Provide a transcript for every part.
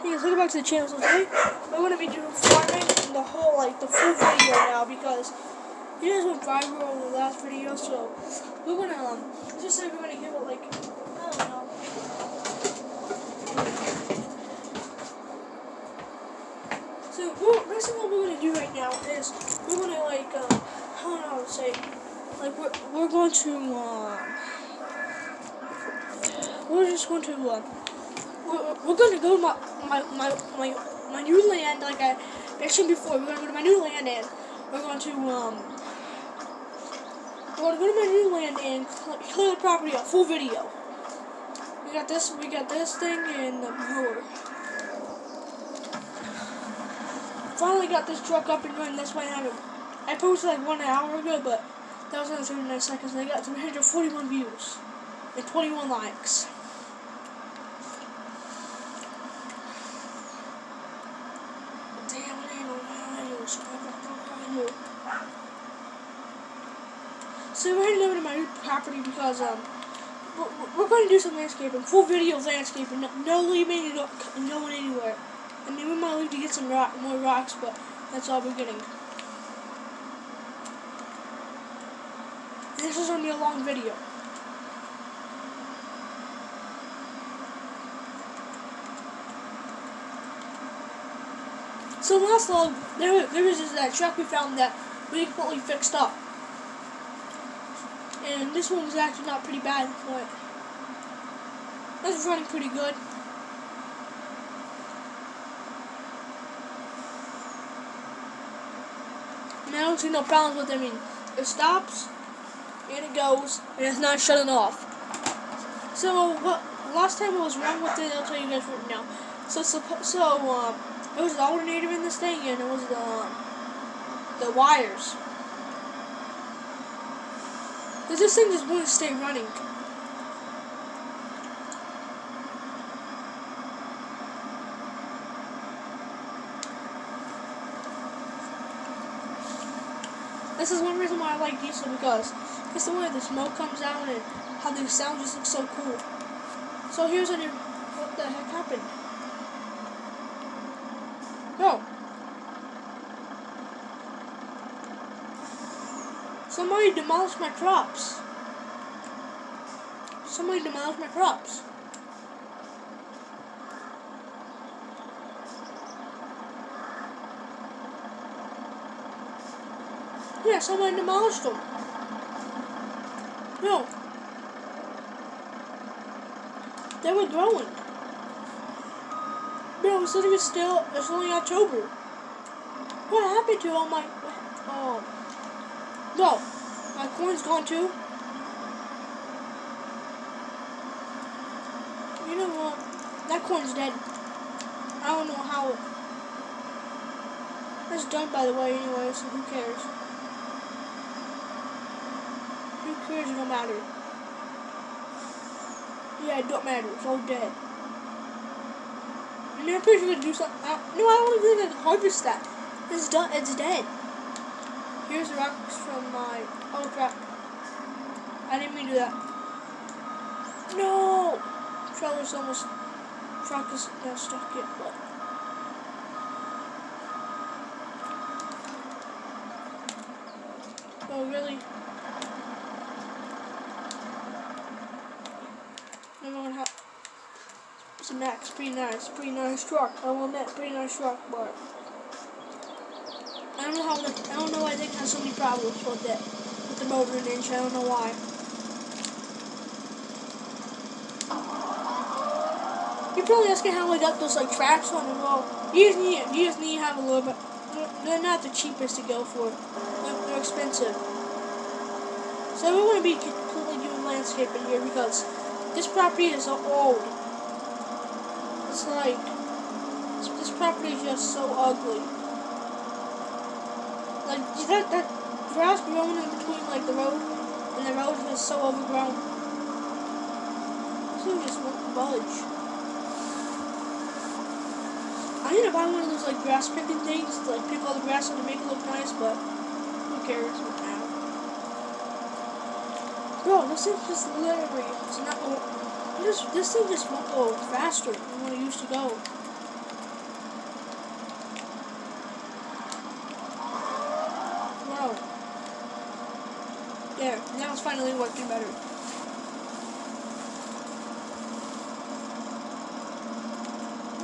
guys, welcome back to the channel. So today we're going to be doing farming and the whole, the full video now because you guys went viral over the last video. So we're going to, just say we're going to give it I don't know. So basically what we're going to do right now is we're going to I don't know how to say, we're going to, we're just going to, we're going to go to my new land, like I mentioned before. We're going to go to my new land and we're going to go to my new land and clear the property up. Full video. We got this thing and the mower. Finally got this truck up and running. That's why I posted like 1 hour ago, but that was only 39 seconds. And I got 341 views and 21 likes. So we're heading over to my new property because we're going to do some landscaping, full video of landscaping, no leaving, no going anywhere. I mean, we might leave to get some more rocks, but that's all we're getting. And this is going to be a long video. So last log, there was that truck we found that we completely fixed up. And this one was actually not pretty bad, but it was running pretty good. And I don't see no problems with it. I mean, it stops, and it goes, and it's not shutting off. So, last time what was wrong with it, I'll tell you guys right now. So it was the alternator in this thing, and it was the wires. Because this thing just won't stay running. This is one reason why I like diesel, because it's the way the smoke comes out and how the sound just looks so cool. So here's what the heck happened. No. Somebody demolished my crops. Somebody demolished my crops. Yeah, somebody demolished them. No. They were growing. No, it said it was still, it's only October. What happened to all my, no, my corn's gone too. You know what? That corn's dead. I don't know how it. It's done, by the way, anyway, so who cares? Who cares? It don't matter. Yeah, it don't matter. It's all dead. I mean, I'm pretty sure to do something. No, I don't even think I can harvest that. It's done. It's dead. Here's the rocks from my... Oh, crap. I didn't mean to do that. No! Trellis almost... Truck is not stuck yet, but... Oh, really? I'm gonna have... It's a Max. Pretty nice truck. I will admit, pretty nice truck, but... I don't know why they have so many problems with it, with the motor and engine. I don't know why. You're probably asking how I got those tracks on it. Well, you just need to have a little bit. They're not the cheapest to go for. They're expensive. So we're going to be completely doing landscaping here because this property is so old. It's this property is just so ugly. That grass growing in between the road and the road is so overgrown. So you just won't budge. I need to buy one of those grass picking things to pick all the grass and to make it look nice, but who cares now? Bro, this thing just literally, it's not, this thing just won't go faster than what it used to go. And now it's finally working better.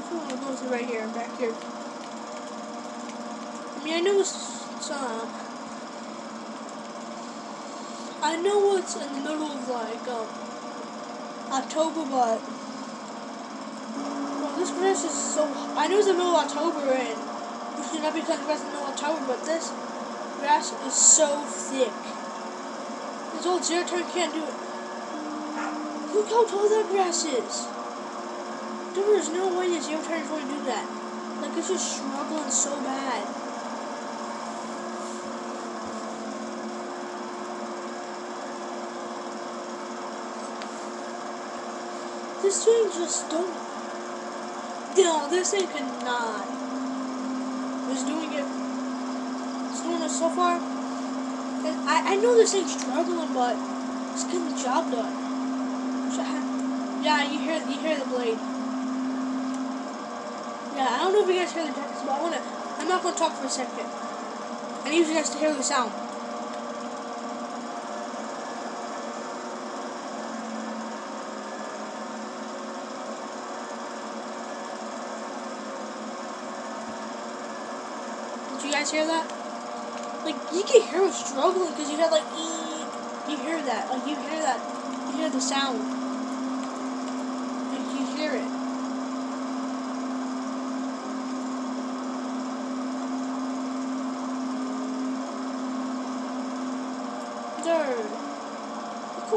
I'm gonna go to right here, back here. I mean, I know it's in the middle of like October, but well, this grass is so. I know it's the middle of October, and we should not be cutting grass in the middle of October, but this grass is so thick. This old zero turn can't do it. Look how tall that grass is. There is no way this zero turn is going to do that. Like, it's just struggling so bad. This thing just don't. No, this thing cannot. It's doing it. It's doing it so far. And I know this thing's struggling, but it's getting the job done. Yeah, you hear the blade. Yeah, I don't know if you guys hear the difference, but I'm not gonna talk for a second. I need you guys to hear the sound. Did you guys hear that? Like, you can hear it struggling because you hear like you hear that, like you hear the sound. Like you hear it.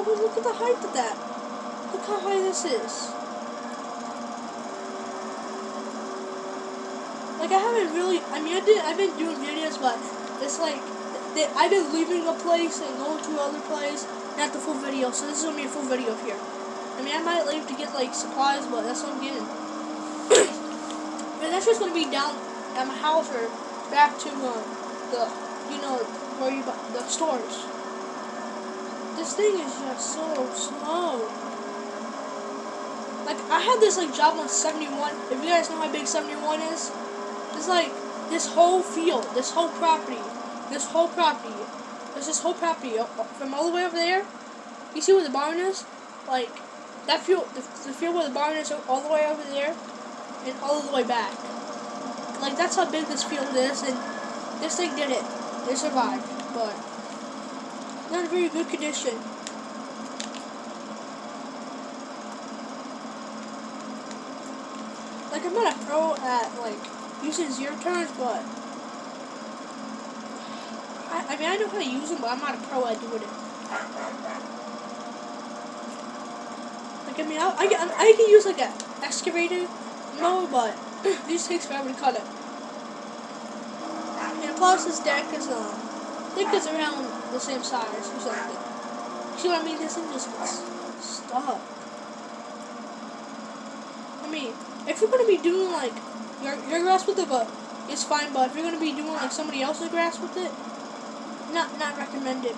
Look at the height of that. Look how high this is. Like, I haven't really, I've been doing videos, but it's like, I've been leaving a place and going to another place, not the full video, so this is going to be a full video here. I mean, I might leave to get, like, supplies, but that's what I'm getting. And that's just going to be down at my house or back to, the stores. This thing is just so slow. Like, I had this, like, job on 71. If you guys know how big 71 is, it's like this whole field, this whole property, there's this whole property from all the way over there. You see where the barn is? Like, that field, the field where the barn is all the way over there and all the way back. Like, that's how big this field is, and this thing did it. It survived, but not in very good condition. Like, I'm not a pro at, like, using zero turns, but I mean, I know how to use them, but I'm not a pro at doing it. Like, I mean, I can use, like, an excavator mower, but these takes forever to cut it. And plus, this deck is, I think it's around the same size or something. See what I mean? This thing just gets stuck. I mean, if you're gonna be doing like your grass with it, but it's fine. But if you're gonna be doing like somebody else's grass with it, not recommended.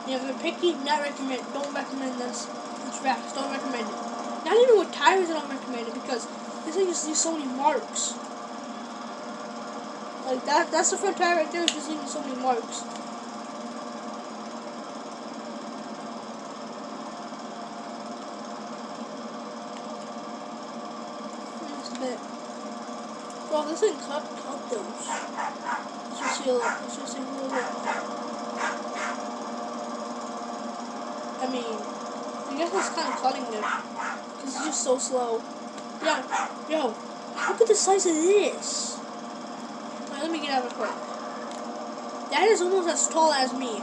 You know, if you're picky, not recommend. Don't recommend this. It's grass. Don't recommend it. Not even with tires, I don't recommend it because this thing just leaves so many marks. Like that's the front tire right there. It's just leaving so many marks. Well, this thing cut those. Let's just see a little bit. I mean, I guess it's kind of cutting them because it's just so slow. Yeah, yo, look at the size of this. Alright, let me get out real quick. That is almost as tall as me.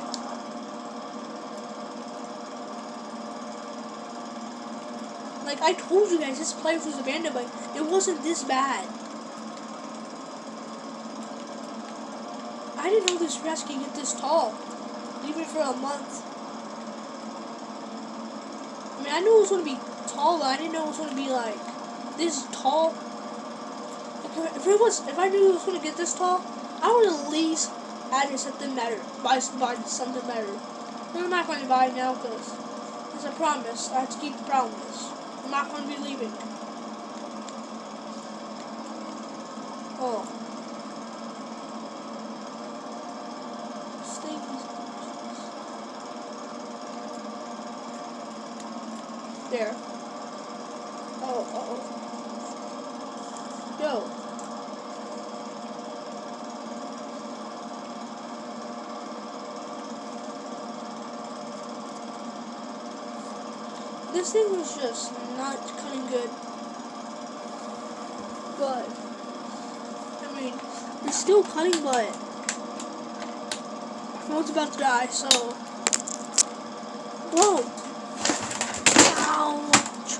Like, I told you guys, this place was abandoned, but it wasn't this bad. I didn't know this grass could get this tall, even for a month. I mean, I knew it was going to be tall, but I didn't know it was going to be, like, this tall. Like, if I knew it was going to get this tall, I would at least add something better, buy something better. I'm not going to buy it now, because it's a promise. I have to keep the promise. I'm not going to be leaving. Oh. there. Oh, Go. This thing was just not cutting good. But, I mean, it's still cutting, but phone's about to die, so. Whoa! Ouch!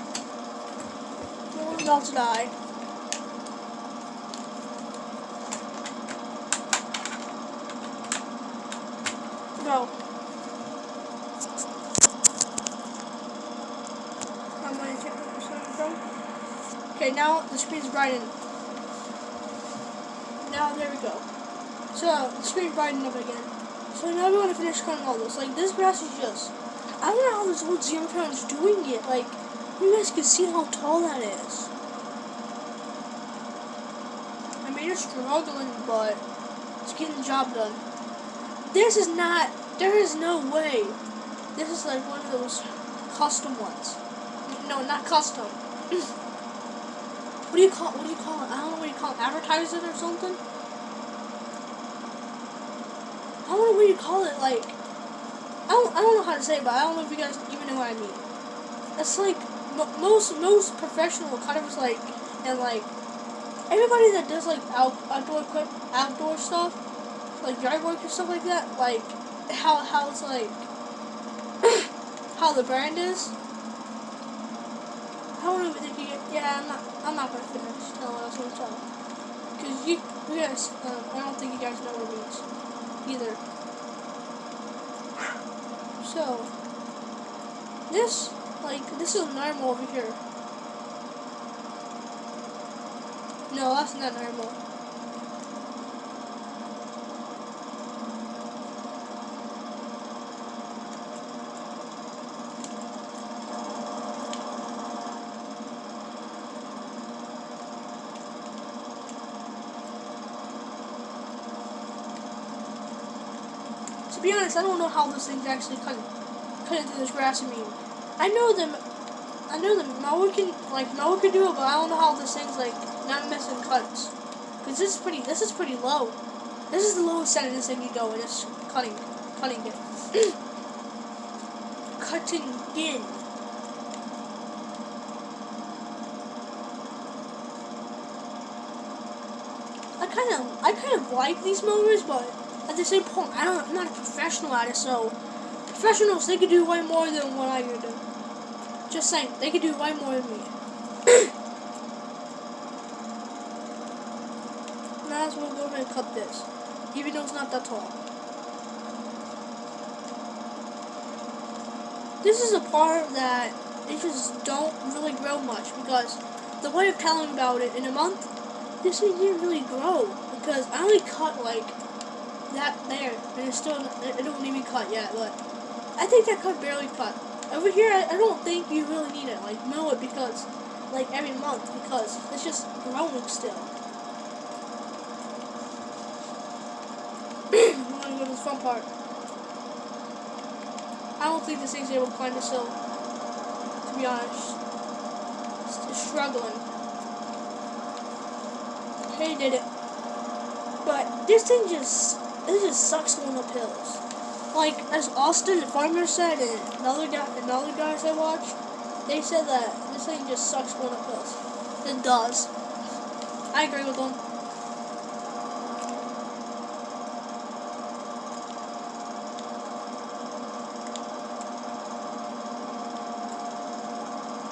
Phone's about to die. No. How many from? Okay, now the screen's brightening. Now there we go. So the screen's brightening up again. So now we want to finish cutting all this. Like this grass is just, I don't know how this old Zero is doing it. Like you guys can see how tall that is. I mean it's struggling, but it's getting the job done. This is not. There is no way. This is like one of those custom ones. No, not custom. What do you call it? I don't know what you call it. Advertising or something? I don't know what you call it. Like, I don't know how to say it, but I don't know if you guys even know what I mean. It's like most professional cutters, like, and like everybody that does like outdoor stuff, like yard work and stuff like that. Like how it's like how the brand is. I don't even think you get. Yeah, I'm not gonna finish telling what I was gonna tell. Cause you guys, I don't think you guys know what it means either. So this is normal over here. No, that's not normal. To be honest, I don't know how this thing's actually cutting through this grass. I mean, I know the mower can do it, but I don't know how this thing's like not missing cuts. Cause this is pretty low. This is the lowest setting this thing can go, and it's cutting it, cutting in. I kind of like these mowers, but at the same point, I'm not a professional at it, so professionals, they could do way more than what I could do. Just saying, they could do way more than me. Might as well go ahead and cut this, even though it's not that tall. This is a part that they just don't really grow much, because the way of telling about it, in a month, this thing didn't really grow, because I only cut like that there, and it don't even cut yet, but I think that could barely cut. Over here, I don't think you really need it, like mow it because, like every month, because it's just growing still. I'm gonna go to the fun part. I don't think this thing's able to climb this hill, to be honest. It's struggling. Hey, did it. But this thing just sucks going up hills. Like, as Austin, the farmer, said, and another guys I watched, they said that this thing just sucks going up hills. It does. I agree with them.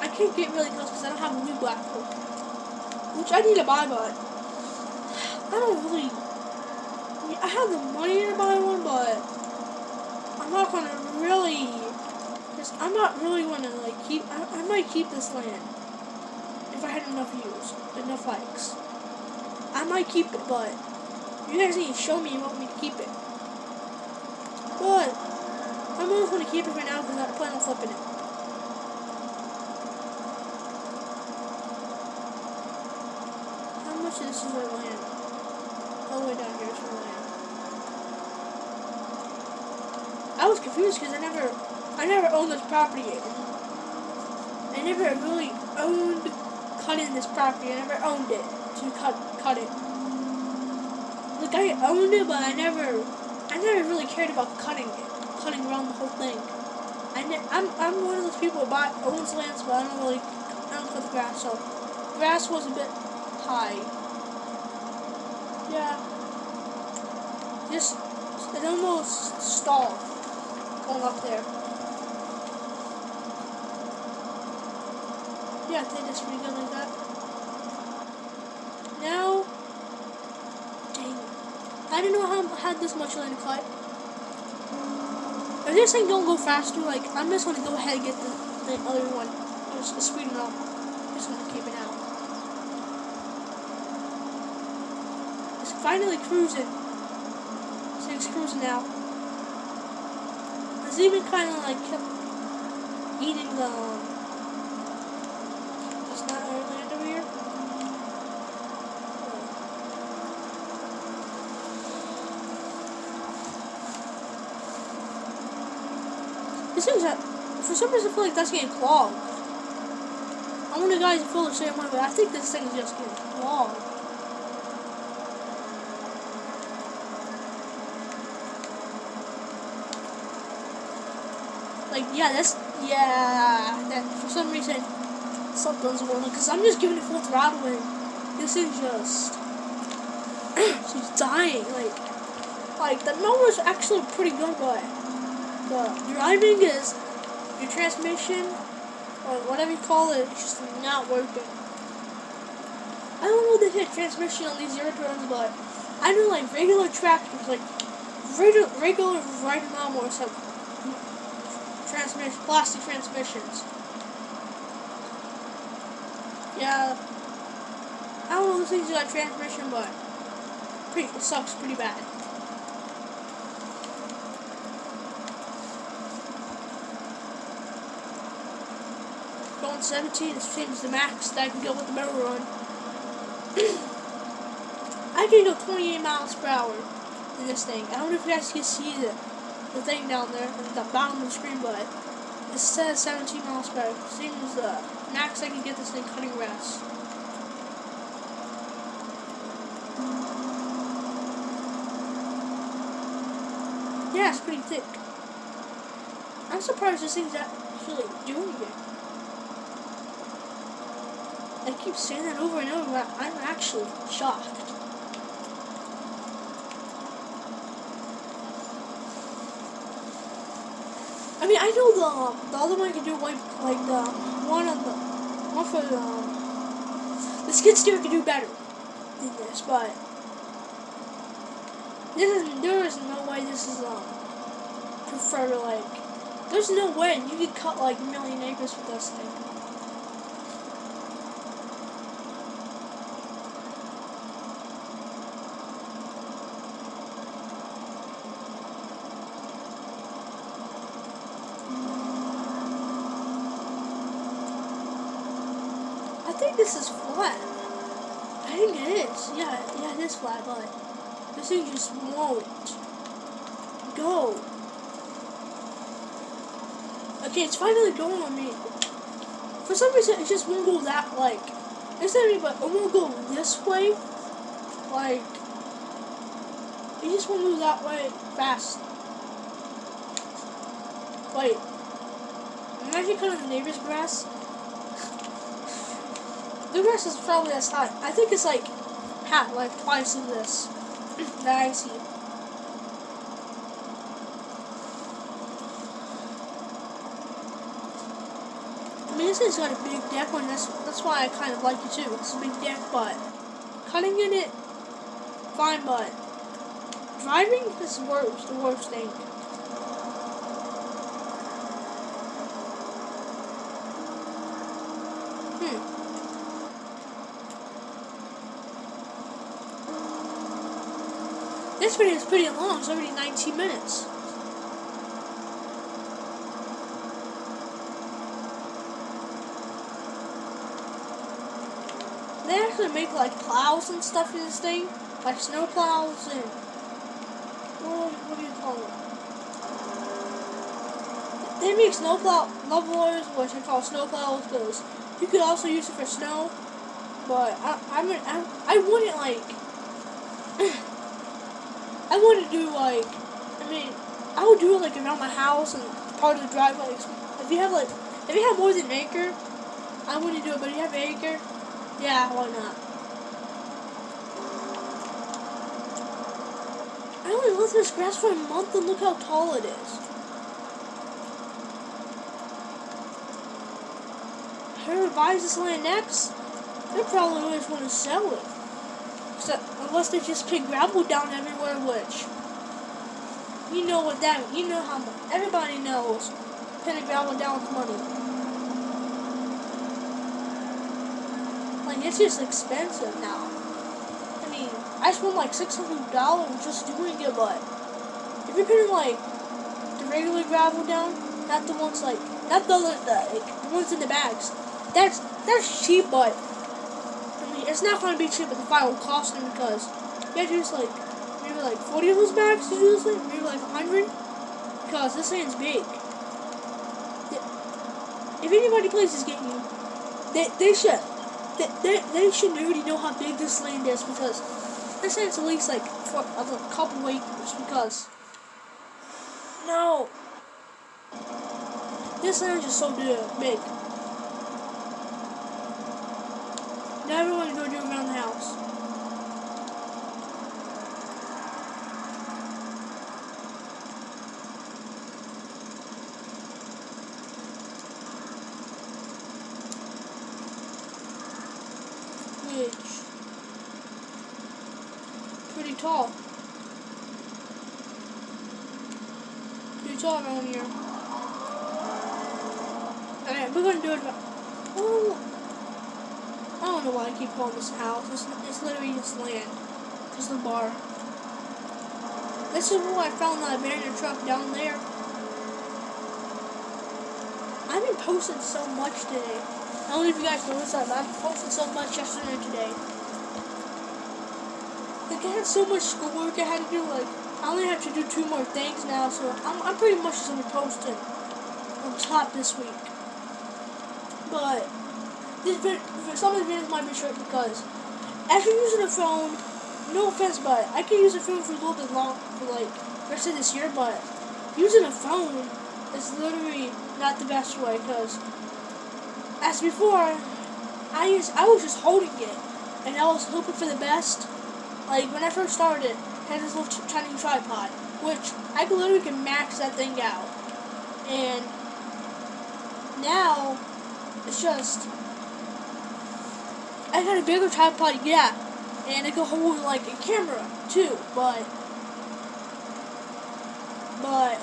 I can't get really close because I don't have a new black coat, which I need to buy, but I don't really. I have the money to buy one, but I'm not gonna really. I'm not really gonna like keep. I might keep this land if I had enough likes. I might keep it, but you guys need to show me you want me to keep it. But I'm almost gonna keep it right now because I plan on flipping it. How much of this is our land? All the way down here is our land. I was confused because I never owned this property. I never really owned cutting this property. I never owned it to cut it. Like I owned it, but I never really cared about cutting around the whole thing. I'm one of those people who owns lands, but I don't cut the grass. So grass was a bit high. Yeah, just it almost stalled going up there. Yeah, I think that's pretty good like that. Now, dang, I didn't know how I had this much land to cut. If this thing don't go faster, like, I'm just gonna go ahead and get the other one. Just speed it up. Just gonna keep it out. It's finally cruising. This thing's cruising now. It's even kind of like kept eating the. It's not our land over here. This thing's for some reason I feel like that's getting clogged. I want the guys to feel the same way, but I think this thing is just getting clogged. Like, that for some reason something's wrong, because I'm just giving it full throttle and this is just she's dying. Like the mower's actually pretty good, but the driving is your transmission or whatever you call it, it's just not working. I don't know if they hit transmission on these zero turns, but I know like regular tractors, like regular riding lawnmowers have plastic transmissions. Yeah, I don't know if these things got transmission, but it sucks pretty bad. Going 17, it seems the max that I can go with the motor run. I can go 28 miles per hour in this thing. I don't know if you guys can see the thing down there at the bottom of the screen, but it says 17 miles per hour. Seems the max I can get this thing cutting grass. Yeah, it's pretty thick. I'm surprised this thing's actually doing it. I keep saying that over and over, but I'm actually shocked. I mean, I know the other one can do like the one for the skid steer can do better than this, but there is no way this is prefer like there's no way you could cut like a million acres with this thing. I think this is flat. I think it is. Yeah, it is flat, but this thing just won't go. Okay, it's finally going on me. For some reason, it just won't go that, like, it's not even, but it won't go this way. Like, it just won't move that way fast. Wait. Imagine cutting the neighbor's grass. The grass is probably as high. I think it's like half, like twice of this that I see. I mean, this has got a big deck on this. That's why I kind of like it too. It's a big deck, but cutting in it, fine. But driving is the worst thing. This video is pretty long. It's already 19 minutes. They actually make like plows and stuff in this thing, like snow plows and what do you call it? they make snowplow levelers, which I call snowplows, because you could also use it for snow. But I wouldn't like. I wouldn't do like. I mean, I would do it like around my house and part of the driveway. If you have more than an acre, I wouldn't do it. But if you have an acre, yeah, why not? I only lived in this grass for a month, and look how tall it is. Whoever buys this land next, they probably always want to sell it. Unless they just put gravel down everywhere, which, you know what that, you know how much, everybody knows putting gravel down is money. Like, it's just expensive now. I mean, I spent like $600 just doing it, but if you're putting like the regular gravel down, not the ones like, not the ones in the bags, that's cheap, but I mean, it's not going to be cheap at the final costing, because you have to use like maybe like 40 of those bags to do this thing, maybe like 100, because this thing's big. If anybody plays this game, they should already know how big this land is, because this land's at least like for a couple acres, because no, this land is just so big. Now everyone go do around the house. Which pretty tall. Pretty tall around here. Alright, we're gonna do it about, I don't know why I keep calling this a house. It's literally just land. Just a bar. This is where I found that abandoned truck down there. I've been posting so much today. I don't know if you guys noticed that, but I've been posting so much yesterday and today. Like, I had so much schoolwork I had to do. Like, I only have to do 2 more things now, so I'm pretty much just gonna be posting on top this week. But some of the videos might be short, because after using a phone, no offense, but I can use a phone for a little bit long, for like the rest of this year, but using a phone is literally not the best way, because as before, I was just holding it, and I was hoping for the best. Like, when I first started, I had this little tiny tripod, which I literally can max that thing out, and now it's just, I got a bigger tripod, yeah, and it can hold like a camera too, but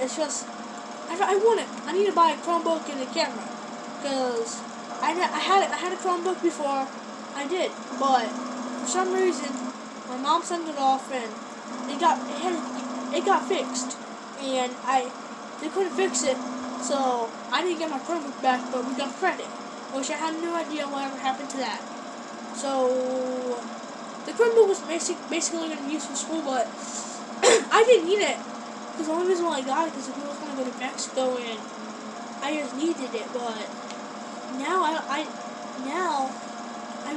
it's just, I want it. I need to buy a Chromebook and a camera, because I had a Chromebook before, I did, but for some reason my mom sent it off and it got fixed, and they couldn't fix it, so I didn't get my Chromebook back, but we got credit, which I had no idea whatever happened to that. So the Chromebook was basically going to be used for school, but I didn't need it, because the only reason why I got it is because we was going to go to Mexico, and I just needed it. But now I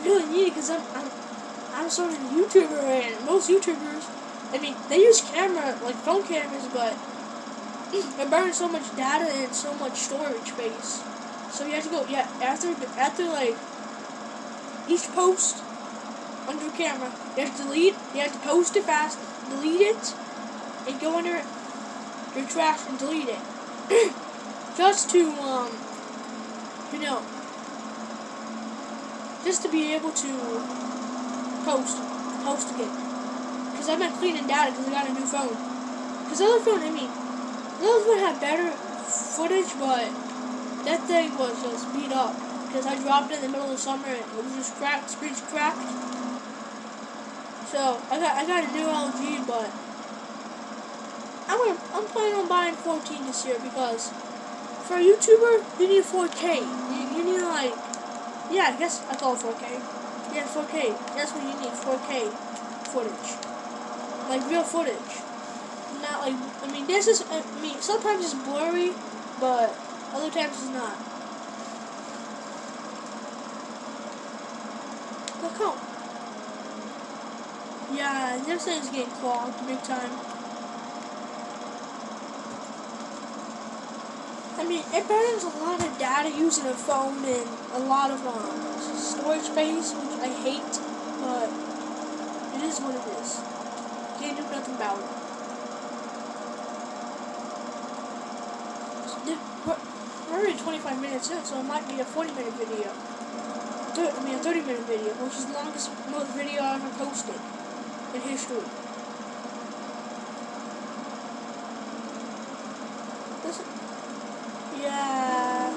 really need it, because I'm sort of a YouTuber, and most YouTubers, I mean, they use phone cameras, but it burns so much data and so much storage space. So you have to go, after like each post under the camera, you have to post it fast, delete it, and go under your trash and delete it. Just to, just to be able to post again. Because I've been cleaning data because I got a new phone. Because the other phone, the other phone had better footage, but that thing was just beat up. Because I dropped it in the middle of the summer and it was just cracked, screen's cracked. So I got a new LG, but I'm planning on buying 14 this year, because for a YouTuber you need 4K. You need I guess I call it 4K. Yeah, 4K. That's what you need, 4K footage. Like real footage. Not like, sometimes it's blurry, but Other times it's not. Look home. Yeah, this thing's getting clogged big time. I mean, it burns a lot of data using a phone and a lot of storage space, which I hate, but it is what it is. Can't do nothing about it. We're already 25 minutes in, so it might be a 40-minute video. I mean, a 30-minute video, which is the longest video I ever posted in history. Yeah,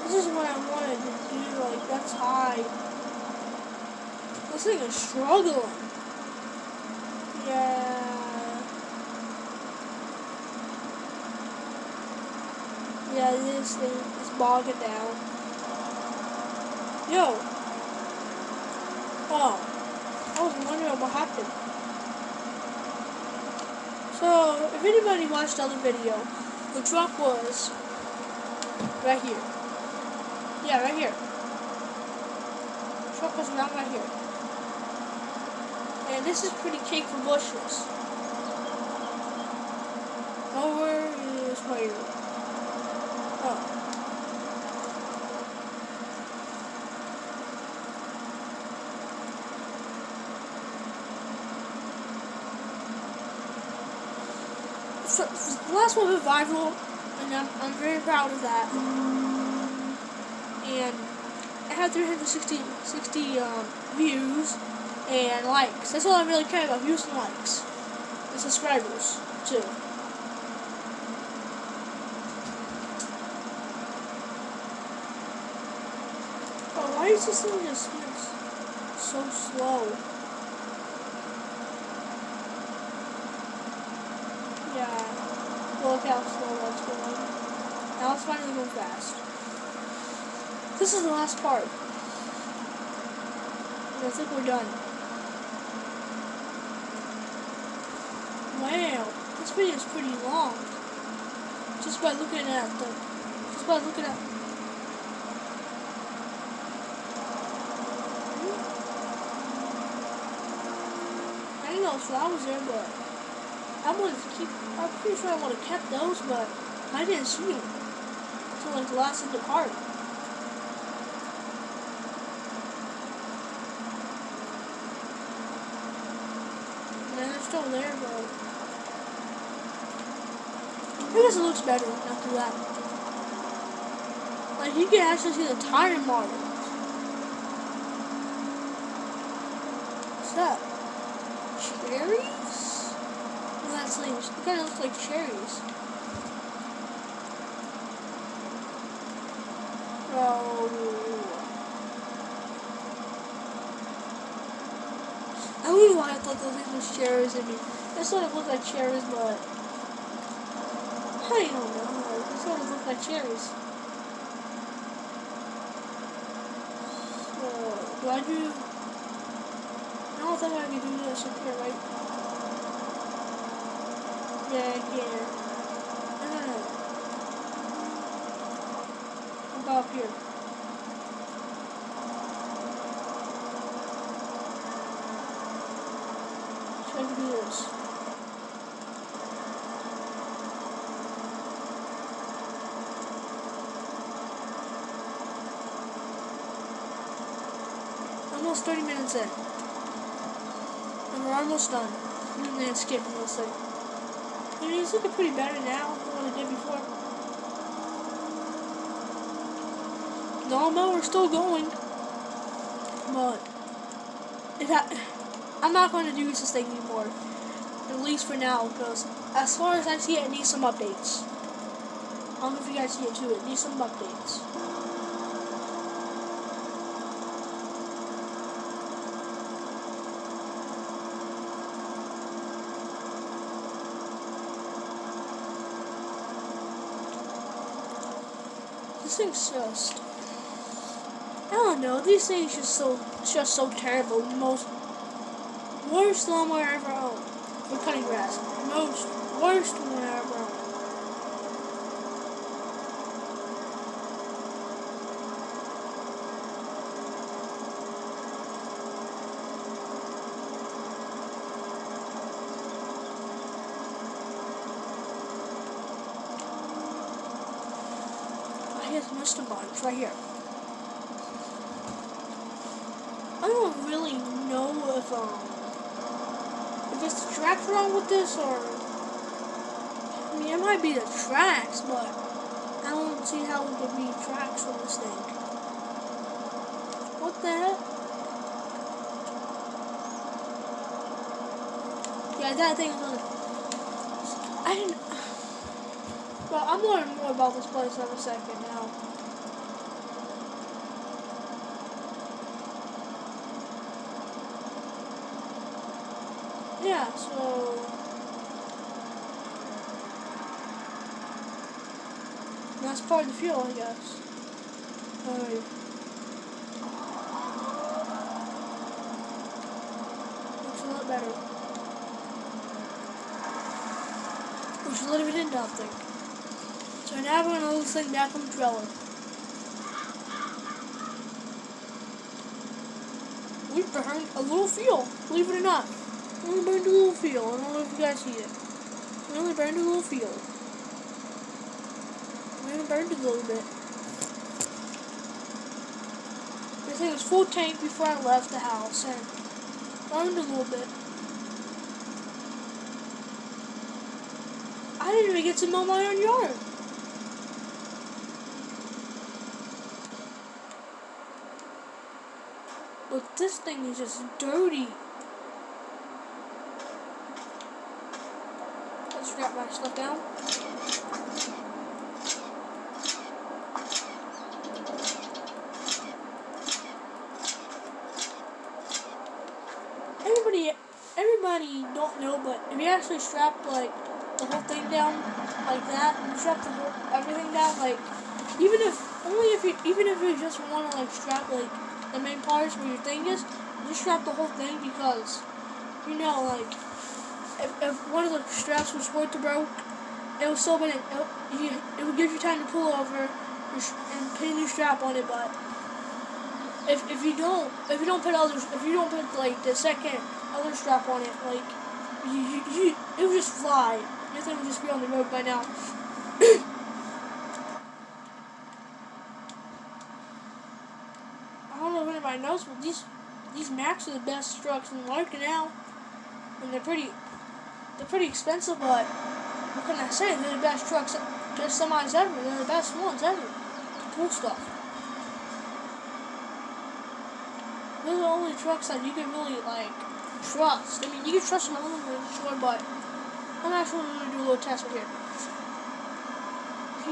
this is what I wanted to do. Like, that's high. This thing is struggling. Yeah. Yeah, this thing is bogging down. Yo. Oh. I was wondering what happened. So, if anybody watched the other video, the truck was right here. Yeah, right here. The truck was around right here. And this is pretty cake for bushes. Over is where? Oh. So, the last one was viral, and I'm very proud of that. And it had 360 views and likes. That's all I really care about, views and likes. And subscribers, too. Oh, why is this thing just so slow? Yeah. Look how slow that's going. Now it's finally going fast. This is the last part. And I think we're done. Wow, this video is pretty long. Just by looking at I didn't know flowers there, but I'm pretty sure I would have kept those, but I didn't see them until like the last of the part. And then they're still there, but I guess it looks better after that. Like, you can actually see the tire marks. What's that? Cherries? Well, that's leaves. It kind of looks like cherries. Oh. I don't know why I thought those things were cherries. I mean, they sort of look like cherries, but I don't know. They sort of look like cherries. So, do I do? I don't think I can do this up here, right? Yeah, I can. No. I'll go up here. So I can do this. Almost 30 minutes in. And we're almost done. And then skipping this thing. I mean, it's looking pretty better now than what it did before. The lawnmower's still going. But I'm not going to use this thing anymore. At least for now, because as far as I see it needs some updates. I don't know if you guys see it too. It needs some updates. This thing's just, I don't know, these things just so terrible. Most worst lawnmower I ever owned for cutting grass. Worst one I ever owned. his Mustang. It's right here. I don't really know if it's the tracks wrong with this, or I mean, it might be the tracks, but I don't see how it could be tracks on this thing. What the heck? Yeah, that thing was on it. I didn't. Well, I'm learning more about this place in a second now. Yeah, so that's part of the fuel, I guess. Alright. Looks a lot better. We should let it in that thing. So now we're gonna load this thing back on the trailer. We burned a little fuel, believe it or not. We only burned a little fuel. I don't know if you guys see it. We only burned a little fuel. We only burned a little bit. This thing was full tank before I left the house and burned a little bit. I didn't even get to mow my own yard. But this thing is just dirty. Let's strap my stuff down. Everybody don't know, but if you actually strap like the whole thing down like that, you strap the whole everything down, like even if you just want to like strap like the main parts where your thing is, just strap the whole thing, because you know, like if one of the straps was to broke, it will still it will give you time to pull over and put a new strap on it. But if you don't put like the second other strap on it, like it will just fly. Your thing will just be on the road by now. I don't know if anybody knows, but these Macs are the best trucks in the market now, and they're pretty expensive. But what can I say? They're the best trucks, best semis ever. They're the best ones ever. Cool stuff. Those are the only trucks that you can really like trust. I mean, you can trust them all, sure, but I'm actually going to do a little test right here.